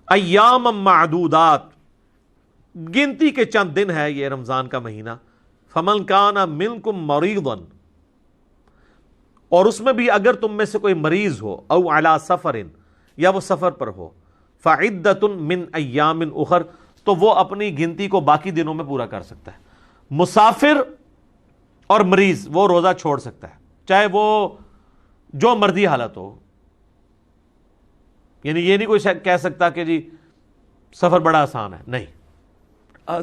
ایام معدودات، گنتی کے چند دن ہے یہ رمضان کا مہینہ. فمن کان منکم مریضا، اور اس میں بھی اگر تم میں سے کوئی مریض ہو، او علی سفر، یا وہ سفر پر ہو، فعدۃ من ایام اخر، تو وہ اپنی گنتی کو باقی دنوں میں پورا کر سکتا ہے. مسافر اور مریض وہ روزہ چھوڑ سکتا ہے، چاہے وہ جو مرضی حالت ہو. یعنی یہ نہیں کوئی کہہ سکتا کہ جی سفر بڑا آسان ہے، نہیں،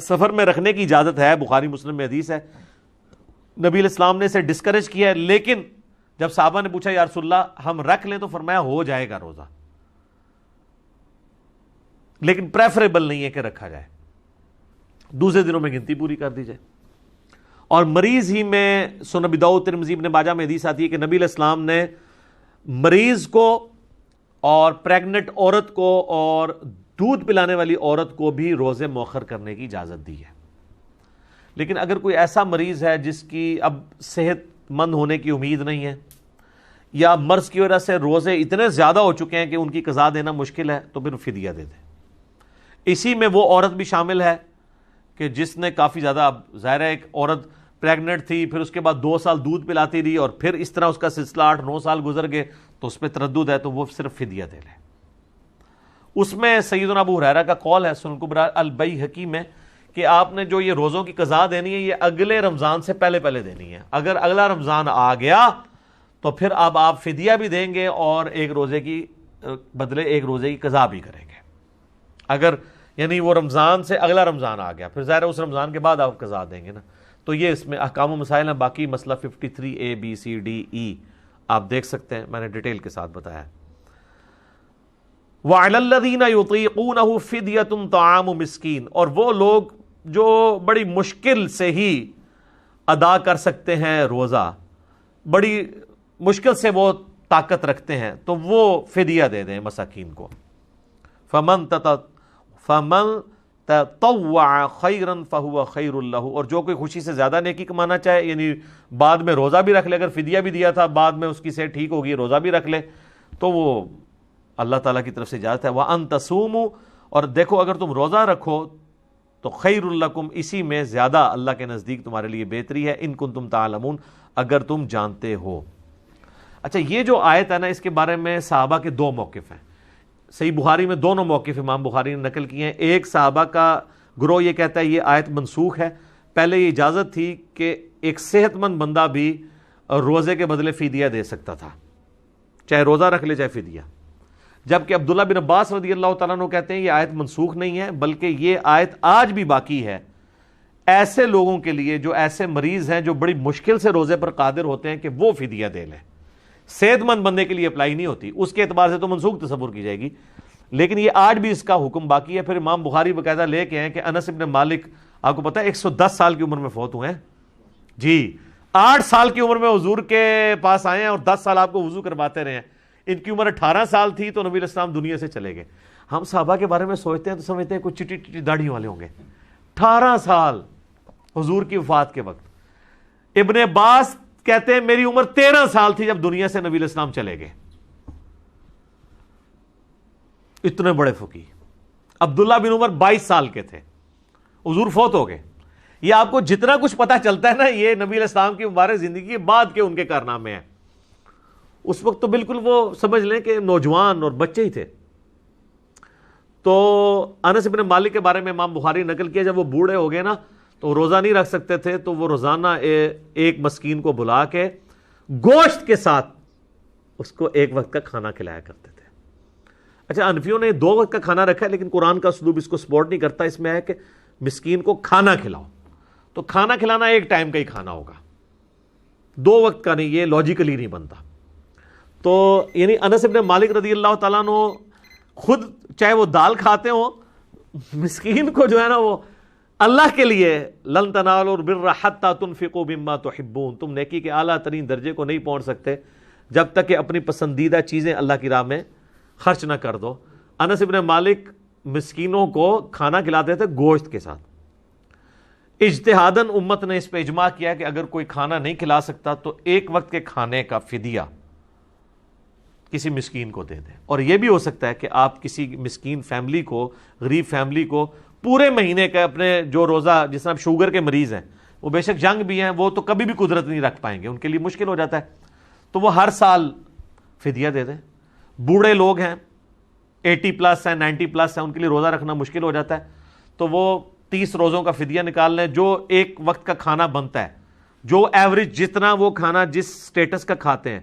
سفر میں رکھنے کی اجازت ہے. بخاری مسلم میں حدیث ہے، نبی علیہ السلام نے اسے ڈسکریج کیا ہے، لیکن جب صحابہ نے پوچھا یا رسول اللہ ہم رکھ لیں، تو فرمایا ہو جائے گا روزہ، لیکن پریفریبل نہیں ہے کہ رکھا جائے، دوسرے دنوں میں گنتی پوری کر دی جائے. اور مریض ہی میں سنن ابی داؤد، ترمذی، ابن ماجہ میں حدیث آتی ہے کہ نبی علیہ السلام نے مریض کو اور پریگننٹ عورت کو اور دودھ پلانے والی عورت کو بھی روزے مؤخر کرنے کی اجازت دی ہے. لیکن اگر کوئی ایسا مریض ہے جس کی اب صحت مند ہونے کی امید نہیں ہے، یا مرض کی وجہ سے روزے اتنے زیادہ ہو چکے ہیں کہ ان کی قضا دینا مشکل ہے، تو پھر فدیہ دے دے. اسی میں وہ عورت بھی شامل ہے کہ جس نے کافی زیادہ، اب ظاہر ہے ایک عورت پریگننٹ تھی، پھر اس کے بعد 2 سال دودھ پلاتی رہی، اور پھر اس طرح اس کا سلسلہ 8-9 سال گزر گئے، تو اس پہ تردد ہے، تو وہ صرف فدیہ دے لے. اس میں سیدنا ابو ہریرہ کا قول ہے سنن کبریٰ البیہقی میں کہ آپ نے جو یہ روزوں کی قضا دینی ہے، یہ اگلے رمضان سے پہلے پہلے دینی ہے. اگر اگلا رمضان آ گیا تو پھر اب آپ فدیہ بھی دیں گے اور ایک روزے کی بدلے ایک روزے کی قضا بھی کریں گے. اگر یعنی وہ رمضان سے اگلا رمضان آ گیا، پھر ظاہر ہے اس رمضان کے بعد آپ قضا دیں گے نا. تو یہ اس میں احکام و مسائل ہیں. باقی مسئلہ 53A B C D E آپ دیکھ سکتے ہیں، میں نے ڈیٹیل کے ساتھ بتایا ہے. وَعَلَى الَّذِينَ يُطِيقُونَهُ فِدْيَةٌ طَعَامُ مِسْكِين، اور وہ لوگ جو بڑی مشکل سے ہی ادا کر سکتے ہیں روزہ، بڑی مشکل سے وہ طاقت رکھتے ہیں، تو وہ فدیہ دے دیں مساکین کو. فَمَن تطوع خیرا فہو خیر لہ، اور جو کوئی خوشی سے زیادہ نیکی کمانا چاہے، یعنی بعد میں روزہ بھی رکھ لے، اگر فدیہ بھی دیا تھا بعد میں اس کی صحت ٹھیک ہوگی روزہ بھی رکھ لے، تو وہ اللہ تعالیٰ کی طرف سے اجازت ہے. وَأَن تَصُومُوا، اور دیکھو اگر تم روزہ رکھو تو خیر لکم، اسی میں زیادہ اللہ کے نزدیک تمہارے لیے بہتری ہے، ان کنتم تعلمون، اگر تم جانتے ہو. اچھا، یہ جو آیت ہے نا، اس کے بارے میں صحابہ کے 2 موقف ہیں. صحیح بخاری میں دونوں موقف امام بخاری نے نقل کیے ہیں. ایک صحابہ کا گروہ یہ کہتا ہے یہ آیت منسوخ ہے، پہلے یہ اجازت تھی کہ ایک صحت مند بندہ بھی روزے کے بدلے فدیہ دے سکتا تھا، چاہے روزہ رکھ لے چاہے فدیہ. جبکہ عبداللہ بن عباس رضی اللہ تعالیٰ عنہ کہتے ہیں یہ آیت منسوخ نہیں ہے، بلکہ یہ آیت آج بھی باقی ہے ایسے لوگوں کے لیے جو ایسے مریض ہیں جو بڑی مشکل سے روزے پر قادر ہوتے ہیں کہ وہ فدیہ دے لیں. صحت مند بندے کے لیے اپلائی نہیں ہوتی، اس کے اعتبار سے تو منسوخ تصور کی جائے گی، لیکن یہ آج بھی اس کا حکم باقی ہے. پھر امام بخاری باقاعدہ لے کے ہیں کہ انس ابن مالک، آپ کو پتا ہے 110 سال کی عمر میں فوت ہوئے ہیں جی. 8 سال کی عمر میں حضور کے پاس آئے ہیں اور 10 سال آپ کو وضو کرواتے رہے ہیں. ان کی عمر 18 سال تھی تو نبی علیہ السلام دنیا سے چلے گئے. ہم صحابہ کے بارے میں سوچتے ہیں تو سمجھتے ہیں کچھ چٹی چٹی داڑھی والے ہوں گے. 18 سال حضور کی وفات کے وقت. ابن عباس کہتے ہیں میری عمر 13 سال تھی جب دنیا سے نبی علیہ السلام چلے گئے. اتنے بڑے فقیہ. عبداللہ بن عمر 22 سال کے تھے، حضور فوت ہو گئے. یہ آپ کو جتنا کچھ پتا چلتا ہے نا، یہ نبی علیہ السلام کی مبارک زندگی کے بعد کے ان کے کارنامے ہیں. اس وقت تو بالکل وہ سمجھ لیں کہ نوجوان اور بچے ہی تھے. تو انس بن مالک کے بارے میں امام بخاری نقل کیا جب وہ بوڑھے ہو گئے نا تو روزہ نہیں رکھ سکتے تھے، تو وہ روزانہ ایک مسکین کو بلا کے گوشت کے ساتھ اس کو 1 وقت کا کھانا کھلایا کرتے تھے. اچھا، حنفیوں نے 2 وقت کا کھانا رکھا ہے، لیکن قرآن کا اسلوب اس کو سپورٹ نہیں کرتا. اس میں ہے کہ مسکین کو کھانا کھلاؤ، تو کھانا کھلانا 1 ٹائم کا ہی کھانا ہوگا، 2 وقت کا نہیں. یہ لاجیکلی نہیں بنتا. تو یعنی انس بن مالک رضی اللہ تعالیٰ عنہ خود چاہے وہ دال کھاتے ہوں، مسکین کو جو ہے نا وہ اللہ کے لیے، لن تنالوا البر حتی تنفقوا مما تحبون، تم نیکی کے اعلیٰ ترین درجے کو نہیں پہنچ سکتے جب تک کہ اپنی پسندیدہ چیزیں اللہ کی راہ میں خرچ نہ کر دو. انس بن مالک مسکینوں کو کھانا کھلاتے تھے گوشت کے ساتھ. اجتہاداً امت نے اس پہ اجماع کیا کہ اگر کوئی کھانا نہیں کھلا سکتا تو 1 وقت کے کھانے کا فدیہ کسی مسکین کو دے دیں. اور یہ بھی ہو سکتا ہے کہ آپ کسی مسکین فیملی کو, غریب فیملی کو پورے مہینے کا اپنے جو روزہ, جس طرح شوگر کے مریض ہیں, وہ بے شک ینگ بھی ہیں, وہ تو کبھی بھی قدرت نہیں رکھ پائیں گے, ان کے لیے مشکل ہو جاتا ہے, تو وہ ہر سال فدیہ دے دیں. بوڑھے لوگ ہیں, 80+ ہیں, 90+ ہیں, ان کے لیے روزہ رکھنا مشکل ہو جاتا ہے, تو وہ 30 روزوں کا فدیہ نکال لیں, جو ایک وقت کا کھانا بنتا ہے, جو ایوریج جتنا وہ کھانا جس سٹیٹس کا کھاتے ہیں,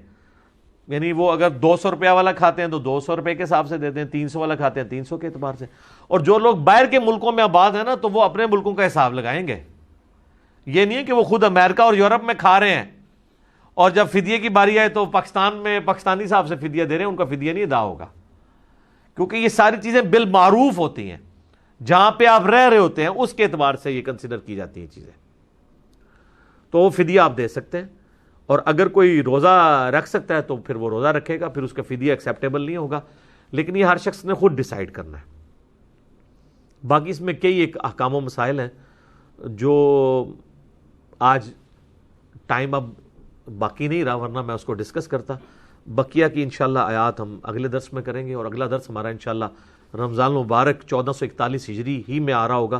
یعنی وہ اگر 200 روپیہ والا کھاتے ہیں تو 200 روپے کے حساب سے دیتے ہیں, 300 والا کھاتے ہیں 300 کے اعتبار سے. اور جو لوگ باہر کے ملکوں میں آباد ہیں نا, تو وہ اپنے ملکوں کا حساب لگائیں گے. یہ نہیں ہے کہ وہ خود امریکہ اور یورپ میں کھا رہے ہیں اور جب فدیے کی باری آئے تو پاکستان میں پاکستانی حساب سے فدیہ دے رہے ہیں, ان کا فدیہ نہیں ادا ہوگا, کیونکہ یہ ساری چیزیں بالمعروف ہوتی ہیں, جہاں پہ آپ رہ رہے ہوتے ہیں اس کے اعتبار سے یہ کنسیڈر کی جاتی ہیں چیزیں. تو وہ فدیہ آپ دے سکتے ہیں, اور اگر کوئی روزہ رکھ سکتا ہے تو پھر وہ روزہ رکھے گا, پھر اس کا فدیہ ایکسیپٹیبل نہیں ہوگا, لیکن یہ ہر شخص نے خود ڈیسائیڈ کرنا ہے. باقی اس میں کئی ایک احکام و مسائل ہیں جو آج ٹائم اب باقی نہیں رہا, ورنہ میں اس کو ڈسکس کرتا. بقیہ کی انشاءاللہ آیات ہم اگلے درس میں کریں گے, اور اگلا درس ہمارا انشاءاللہ رمضان المبارک 1441 ہجری ہی میں آ رہا ہوگا,